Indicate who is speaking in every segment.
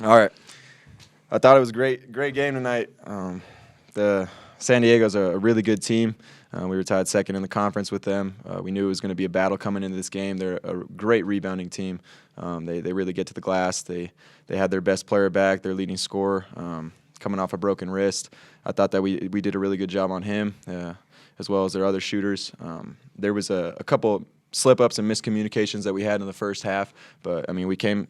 Speaker 1: All right. I thought it was a great game tonight. The San Diego's a really good team. We were tied second in the conference with them. We knew it was going to be a battle coming into this game. They're a great rebounding team. They really get to the glass. They had their best player back, their leading scorer, coming off a broken wrist. I thought that we did a really good job on him, as well as their other shooters. There was a couple slip-ups and miscommunications that we had in the first half, but I mean,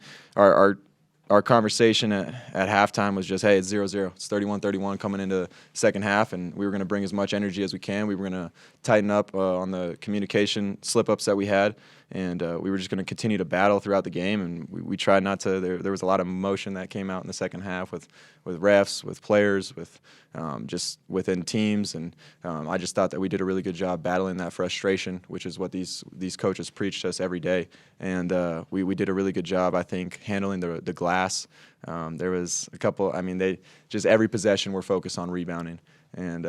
Speaker 1: our conversation at halftime was just, hey, it's 0-0. It's 31-31 coming into the second half, and we were going to bring as much energy as we can. We were going to tighten up on the communication slip-ups that we had, and we were just going to continue to battle throughout the game, and we tried not to. There was a lot of emotion that came out in the second half with refs, with players, with just within teams, and I just thought that we did a really good job battling that frustration, which is what these coaches preach to us every day, and we did a really good job, I think, handling the glass. There was a couple. I mean, every possession we're focused on rebounding, and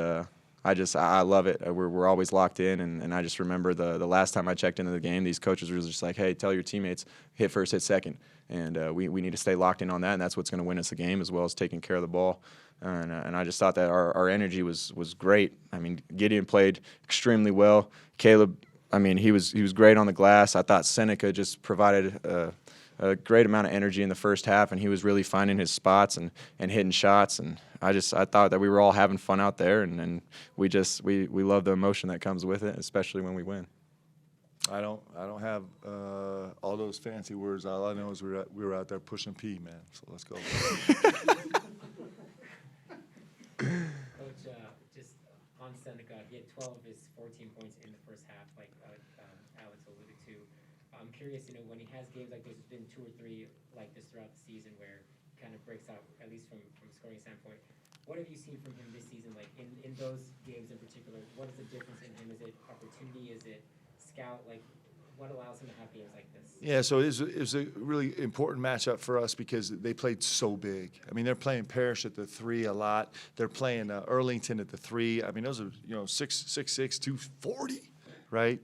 Speaker 1: I love it. We're always locked in, and I just remember the last time I checked into the game, these coaches were just like, hey, tell your teammates, hit first, hit second, and we need to stay locked in on that, and that's what's going to win us the game, as well as taking care of the ball. And I just thought that our energy was great. I mean, Gideon played extremely well. Caleb, I mean, he was great on the glass. I thought Seneca just provided a great amount of energy in the first half, and he was really finding his spots and hitting shots. And I thought that we were all having fun out there, and we love the emotion that comes with it, especially when we win.
Speaker 2: I don't have all those fancy words. All I know is we were out there pushing P, man. So let's go.
Speaker 3: Coach, just on Seneca, he had 12 of his 14 points in the first half, like Alex alluded to. I'm curious, when he has games like this, there's been 2 or 3 like this throughout the season where he kind of breaks out, at least from a scoring standpoint. What have you seen from him this season, like in those games in particular? What is the difference in him? Is it opportunity? Is it scout? Like, what allows him to have games like this?
Speaker 2: Yeah, so it was a really important matchup for us because they played so big. I mean, they're playing Parrish at the 3 a lot. They're playing Earlington at the 3. I mean, those are 6'6", 240, right?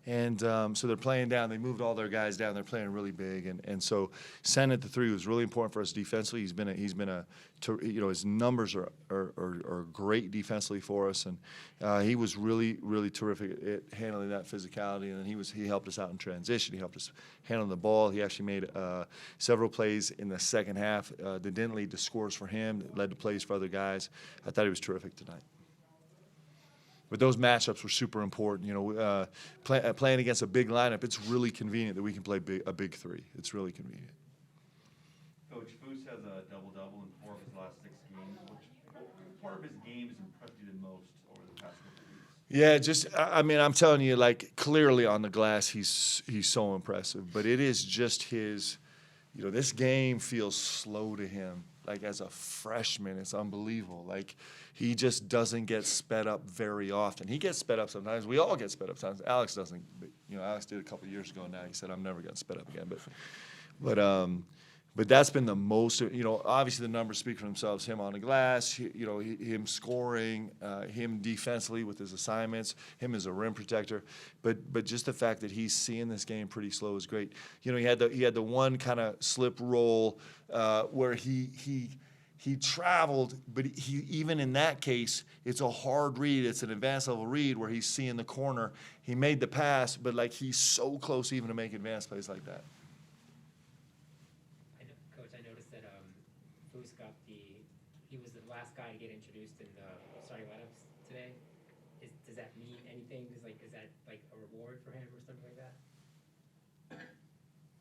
Speaker 2: And so they're playing down. They moved all their guys down. They're playing really big, and so Sen at the 3 was really important for us defensively. He's been his numbers are great defensively for us, and he was really terrific at handling that physicality. And then he helped us out in transition. He helped us handle the ball. He actually made several plays in the second half that didn't lead to scores for him, that led to plays for other guys. I thought he was terrific tonight. But those matchups were super important. Playing against a big lineup, it's really convenient that we can play a big 3. It's really convenient.
Speaker 4: Coach, Foose has a double-double in 4 of his last 6 games. What part of his game has impressed you the most over the past couple of weeks?
Speaker 2: Yeah, I'm telling you, like, clearly on the glass, he's so impressive. But it is just his, this game feels slow to him. Like, as a freshman, it's unbelievable. Like, he just doesn't get sped up very often. He gets sped up sometimes. We all get sped up sometimes. Alex doesn't. Alex did a couple of years ago now. He said, I'm never getting sped up again. But that's been the most, obviously the numbers speak for themselves. Him on the glass, him scoring, him defensively with his assignments, him as a rim protector. But just the fact that he's seeing this game pretty slow is great. He had the one kind of slip roll where he traveled, but even in that case, it's a hard read. It's an advanced level read where he's seeing the corner. He made the pass, but like he's so close even to make advanced plays like that.
Speaker 3: He was the last guy to get introduced in the starting lineups today. Does that mean anything? Is that like a reward for him or something like that?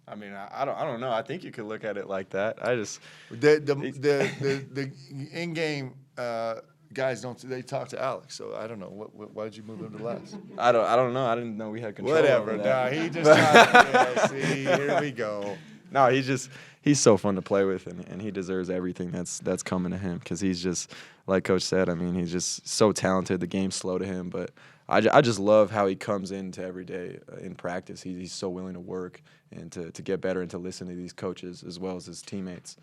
Speaker 1: I mean, I don't know. I think you could look at it like that. I just
Speaker 2: the in-game guys they talk to Alex, so I don't know. Why did you move him to last?
Speaker 1: I don't know. I didn't know we had control.
Speaker 2: Whatever.
Speaker 1: Over that.
Speaker 2: No, he just see, here we go.
Speaker 1: No, he's so fun to play with, and he deserves everything that's coming to him because he's just, like Coach said, I mean, he's just so talented. The game's slow to him, but I just love how he comes into every day in practice. He's so willing to work and to get better and to listen to these coaches as well as his teammates.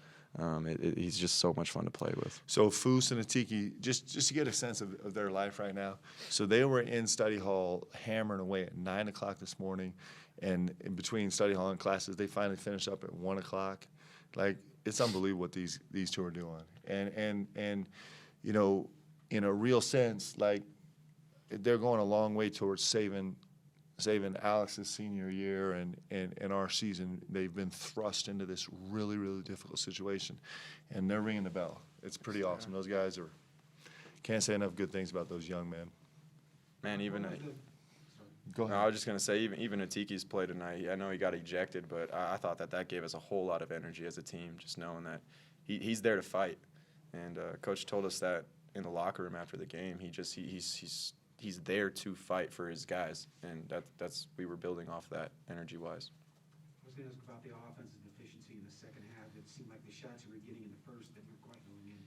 Speaker 1: He's just so much fun to play with.
Speaker 2: So Foose and Atiki, just to get a sense of their life right now. So they were in study hall hammering away at 9 o'clock this morning. And in between study hall and classes, they finally finished up at 1 o'clock. Like, it's unbelievable what these two are doing. And you know, in a real sense, like they're going a long way towards saving Alex's senior year and our season. They've been thrust into this really, really difficult situation, and they're ringing the bell. It's pretty awesome. Those guys are, can't say enough good things about those young men.
Speaker 1: Man, even
Speaker 2: Go ahead.
Speaker 1: no, I was just gonna say even Atiki's play tonight. I know he got ejected, but I thought that gave us a whole lot of energy as a team, just knowing that he's there to fight. And Coach told us that in the locker room after the game. He's there to fight for his guys, and that's we were building off that energy-wise.
Speaker 5: I was going to ask about the offensive efficiency in the second half. It seemed like the shots you were getting in the first that weren't quite going in.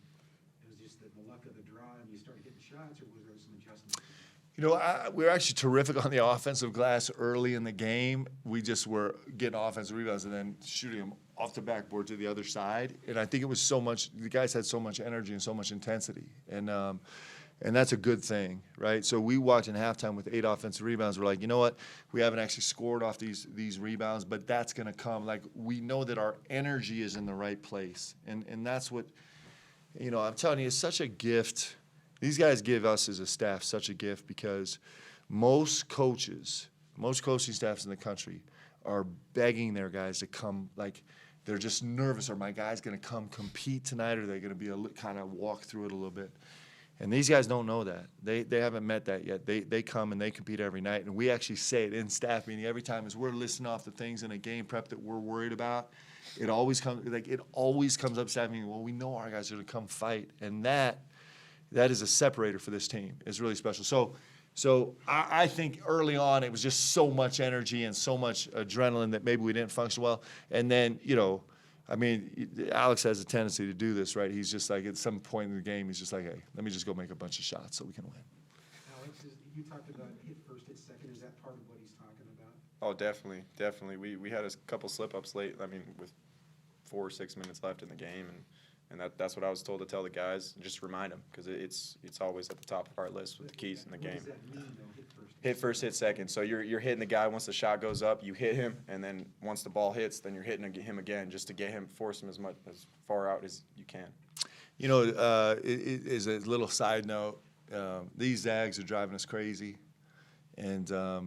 Speaker 5: It was just the luck of the draw, and you started getting shots, or was there some adjustments?
Speaker 2: You know, we were actually terrific on the offensive glass early in the game. We just were getting offensive rebounds and then shooting them off the backboard to the other side. And I think it was so much, the guys had so much energy and so much intensity. And that's a good thing, right? So we walked in halftime with 8 offensive rebounds. We're like, you know what? We haven't actually scored off these rebounds, but that's going to come. Like, we know that our energy is in the right place. And that's what, you know, I'm telling you, it's such a gift. These guys give us as a staff such a gift because most coaching staffs in the country are begging their guys to come, like they're just nervous. Are my guys going to come compete tonight, or are they going to be kind of walk through it a little bit? And these guys don't know that. They haven't met that yet. They come and they compete every night. And we actually say it in staff meeting every time as we're listing off the things in a game prep that we're worried about. It always comes up staff meeting. Well, we know our guys are going to come fight, and that is a separator for this team. It's really special. So I think early on it was just so much energy and so much adrenaline that maybe we didn't function well. And then, you know, I mean, Alex has a tendency to do this, right? He's just like, at some point in the game, he's just like, hey, let me just go make a bunch of shots so we can win.
Speaker 5: Alex, you talked about hit first, hit second. Is that part of what he's talking about?
Speaker 1: Oh, definitely. We had a couple slip-ups late, I mean, with 4 or 6 minutes left in the game, and that's what I was told to tell the guys. Just remind them, because it's always at the top of our list with the keys in the game.
Speaker 5: What does that mean, though, hit first?
Speaker 1: Hit first, hit second. So you're hitting the guy once the shot goes up, you hit him, and then once the ball hits, then you're hitting him again, just to get him, force him as far out as you can.
Speaker 2: You know, it is a little side note. These Zags are driving us crazy, and I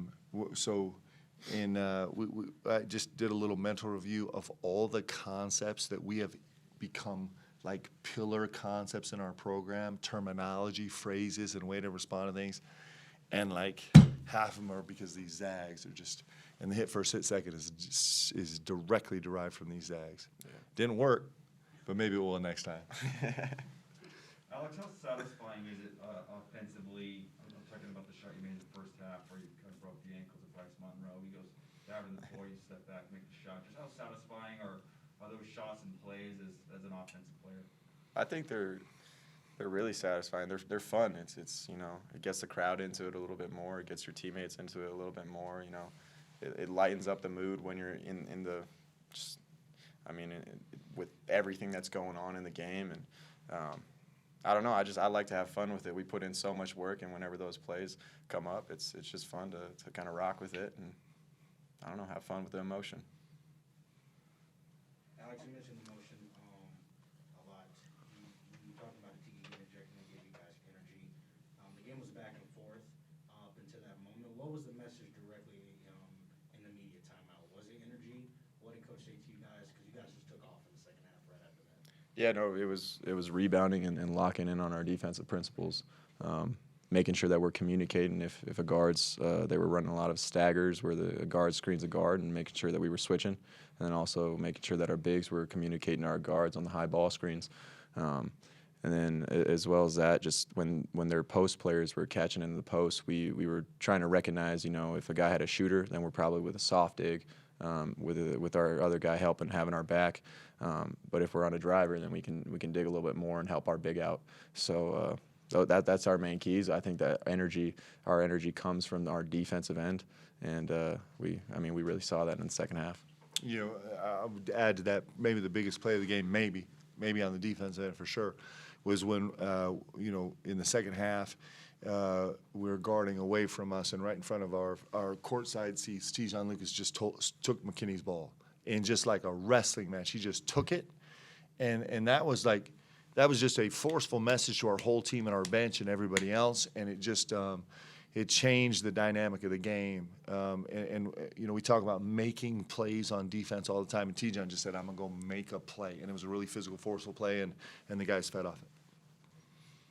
Speaker 2: just did a little mental review of all the concepts that we have become like pillar concepts in our program, terminology, phrases, and way to respond to things. And like half of them are because these Zags are just, and the hit first, hit second is directly derived from these Zags. Yeah. Didn't work, but maybe it will next time.
Speaker 4: Alex, how satisfying is it offensively? I'm talking about the shot you made in the first half where you kind of broke the ankles of Bryce Monroe. He goes down in the floor, you step back, make the shot. Just how satisfying are those shots and plays as an offensive player?
Speaker 1: I think they're really satisfying. They're fun. It's you know, it gets the crowd into it a little bit more. It gets your teammates into it a little bit more. You know, it lightens up the mood when you're in the just. I mean, with everything that's going on in the game, and I don't know. I like to have fun with it. We put in so much work, and whenever those plays come up, it's just fun to kind of rock with it, and I don't know, have fun with the emotion.
Speaker 5: Alex, you mentioned emotion a lot. You talked about Atiki getting ejected and gave you guys energy. The game was back and forth up until that moment. What was the message directly in the media timeout? Was it energy? What did Coach say to you guys? Because you guys just took off in the second half right after that.
Speaker 1: Yeah, no, it was rebounding and locking in on our defensive principles, making sure that we're communicating. If a guard's they were running a lot of staggers where the guard screens a guard, and making sure that we were switching, and then also making sure that our bigs were communicating to our guards on the high ball screens. And then as well as that, just when their post players were catching into the post, we were trying to recognize, you know, if a guy had a shooter, then we're probably with a soft dig, with our other guy helping, having our back. But if we're on a driver, then we can dig a little bit more and help our big out. So that's our main keys. I think that our energy comes from our defensive end, and we really saw that in the second half.
Speaker 2: You know, I would add to that, maybe the biggest play of the game, maybe on the defense end for sure, was when, you know, in the second half, we were guarding away from us, and right in front of our courtside seats, Tijon Lucas just took McKinney's ball. In just like a wrestling match, he just took it And that was just a forceful message to our whole team and our bench and everybody else, and it just it changed the dynamic of the game. You know, we talk about making plays on defense all the time, and T-John just said, I'm going to go make a play. And it was a really physical, forceful play, and the guys fed off it.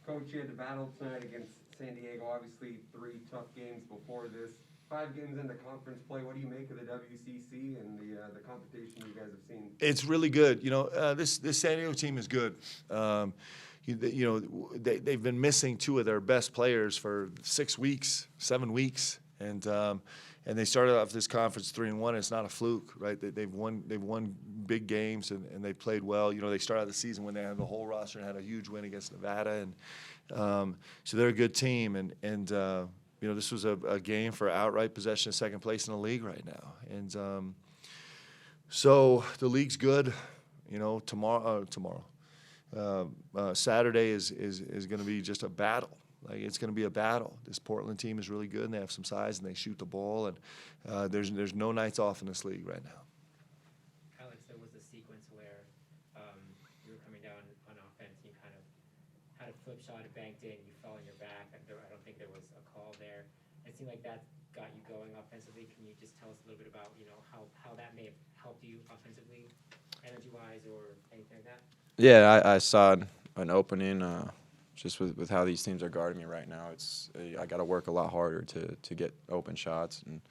Speaker 6: Coach, you had the battle tonight against San Diego. Obviously, 3 tough games before this. 5 games into conference play. What do you make of the WCC and the competition you guys have seen?
Speaker 2: It's really good. You know, this San Diego team is good. You know, they've been missing 2 of their best players for 6 weeks, 7 weeks, and they started off this conference 3-1. It's not a fluke, right? They've won big games and they played well. You know, they started the season when they had the whole roster and had a huge win against Nevada, and so they're a good team. And you know, this was a game for outright possession of second place in the league right now, and so the league's good. You know, tomorrow. Saturday is going to be just a battle. Like, it's going to be a battle. This Portland team is really good, and they have some size, and they shoot the ball, and there's no nights off in this league right now.
Speaker 3: Alex, there was a sequence where you were coming down on offense, and you kind of had a flip shot, it banked in, you fell on your back. I don't think there was a call there. It seemed like that got you going offensively. Can you just tell us a little bit about, you know, how that may have helped you offensively, energy-wise, or anything like that?
Speaker 1: Yeah, I saw an opening. Just with how these teams are guarding me right now, I got to work a lot harder to get open shots and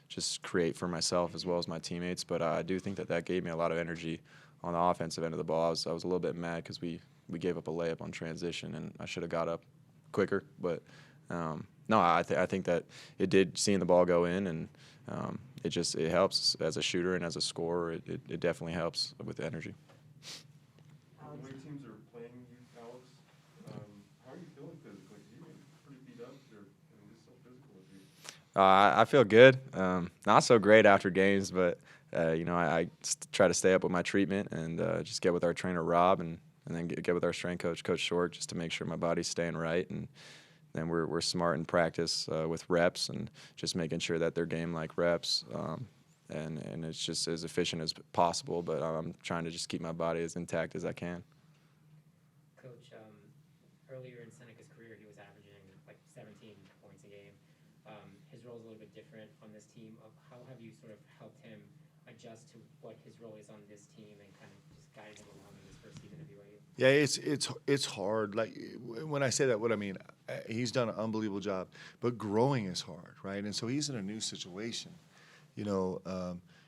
Speaker 1: just create for myself as well as my teammates. But I do think that gave me a lot of energy on the offensive end of the ball. I was a little bit mad because we gave up a layup on transition, and I should have got up quicker. But no, I think that it did, seeing the ball go in, and it helps as a shooter and as a scorer. It definitely helps with energy.
Speaker 6: The way teams are playing you, Alex, how are you feeling physically? You've been pretty beat up. They're just so physical with you.
Speaker 1: I feel good. Not so great after games, but you know, I try to stay up with my treatment and just get with our trainer Rob, and then get with our strength coach, Coach Short, just to make sure my body's staying right. And then we're smart in practice with reps and just making sure that they're game-like reps. And it's just as efficient as possible, but I'm trying to just keep my body as intact as I can.
Speaker 3: Coach, earlier in Seneca's career, he was averaging like 17 points a game. His role is a little bit different on this team. How have you sort of helped him adjust to what his role is on this team and kind of just guided him along in his first season at BYU?
Speaker 2: Yeah, it's hard. Like, when I say that, what I mean, he's done an unbelievable job, but growing is hard, right? And so he's in a new situation. You know,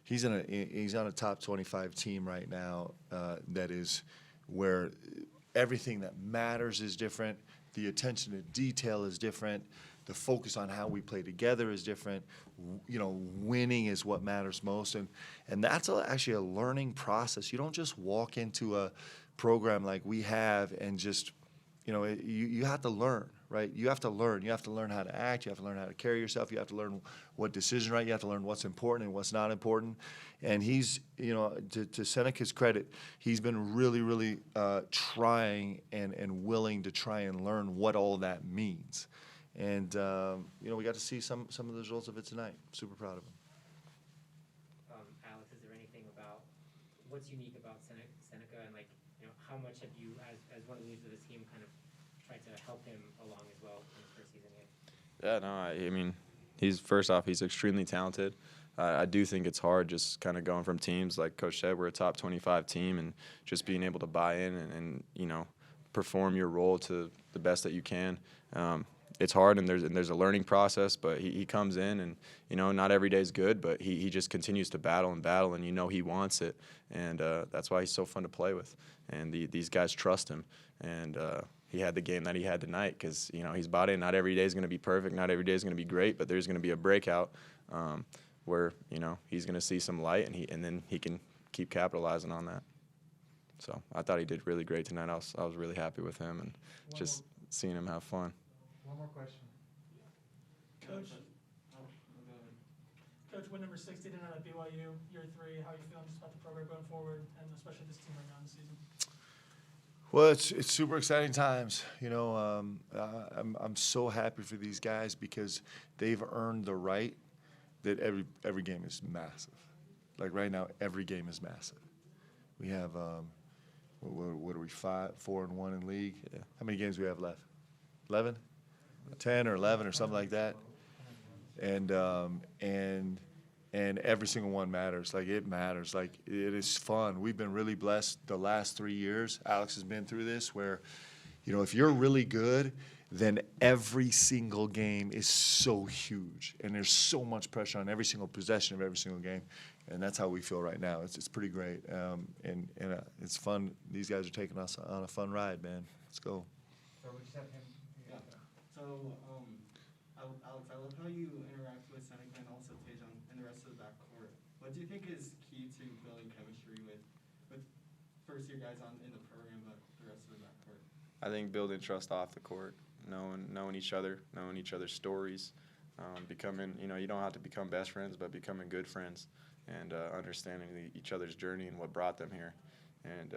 Speaker 2: he's on a top 25 team right now that is where everything that matters is different. The attention to detail is different. The focus on how we play together is different. You know, winning is what matters most, and that's actually a learning process. You don't just walk into a program like we have and just, you know, you have to learn, right? You have to learn. You have to learn how to act. You have to learn how to carry yourself. You have to learn what decision, right? You have to learn what's important and what's not important. And he's, you know, to Seneca's credit, he's been really, really trying and willing to try and learn what all that means. And, you know, we got to see some of the results of it tonight. Super proud of him.
Speaker 3: Alex, is there anything about what's unique about Seneca, and, like, you know, how much have you, as one of the leaders of the team, kind of tried to help him along as well in his first season here?
Speaker 1: Yeah, no, I mean, first off, he's extremely talented. I do think it's hard just kind of going from teams, like Coach said, we're a top 25 team, and just being able to buy in and you know, perform your role to the best that you can. It's hard, and there's a learning process, but he comes in, and, you know, not every day is good, but he just continues to battle, and you know he wants it, and that's why he's so fun to play with. And these guys trust him, and he had the game that he had tonight because, you know, he's bought in. Not every day is going to be perfect, not every day is going to be great, but there's going to be a breakout where, you know, he's going to see some light, and then he can keep capitalizing on that. So I thought he did really great tonight. I was really happy with him, and just seeing him have fun.
Speaker 7: One more question. Coach, win number 60 tonight at BYU, year 3. How are you feeling just about the program going forward, and especially this team right now in the season?
Speaker 2: Well, it's super exciting times. You know, I'm so happy for these guys because they've earned the right that every game is massive. Like right now, every game is massive. We have what are we, 4-1 in league?
Speaker 1: Yeah.
Speaker 2: How many games do we have left? 11? 10 or 11 or something like that? And every single one matters. Like, it matters. Like, it is fun. We've been really blessed the last 3 years. Alex has been through this where, you know, if you're really good, then every single game is so huge. And there's so much pressure on every single possession of every single game. And that's how we feel right now. It's pretty great. And it's fun. These guys are taking us on a fun ride, man. Let's go.
Speaker 5: So we just have him. Yeah. So, Alex, I love how you interact with Seneca and also Tejan and the rest of the backcourt. What do you think is key to building chemistry with first-year guys in the program, but the rest of the backcourt?
Speaker 1: I think building trust off the court, knowing each other, knowing each other's stories, becoming, you know, you don't have to become best friends, but becoming good friends, and understanding each other's journey and what brought them here. And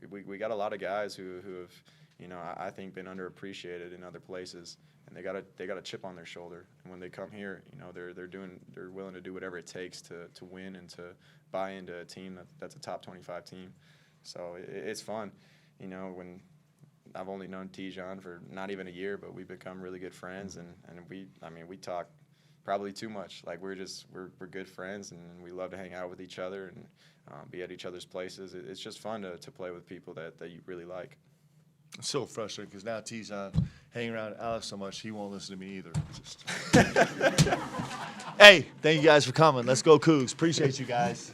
Speaker 1: we got a lot of guys who have, you know, I think been underappreciated in other places, and they got a chip on their shoulder. And when they come here, you know, they're willing to do whatever it takes to win and to buy into a team that's a top 25 team. So it's fun, you know. When I've only known Tejan for not even a year, but we've become really good friends, and we talk probably too much. Like, we're good friends, and we love to hang out with each other and be at each other's places. It's just fun to play with people that you really like.
Speaker 2: It's so frustrating because now Tejan hanging around Alex so much, he won't listen to me either. Hey, thank you guys for coming. Let's go Cougs. Appreciate you guys.